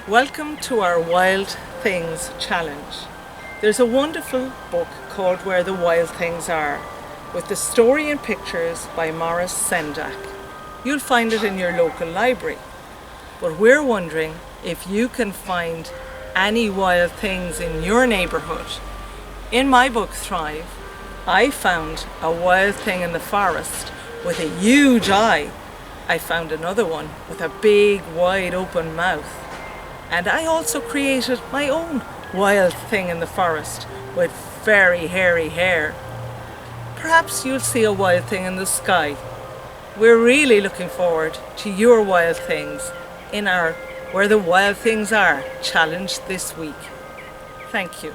Welcome to our Wild Things Challenge. There's a wonderful book called Where the Wild Things Are, with the story and pictures by Maurice Sendak. You'll find it in your local library. But we're wondering if you can find any wild things in your neighbourhood. In my book Thrive, I found a wild thing in the forest with a huge eye. I found another one with a big, wide open mouth. And I also created my own wild thing in the forest with very hairy hair. Perhaps you'll see a wild thing in the sky. We're really looking forward to your wild things in our Where the Wild Things Are challenge this week. Thank you.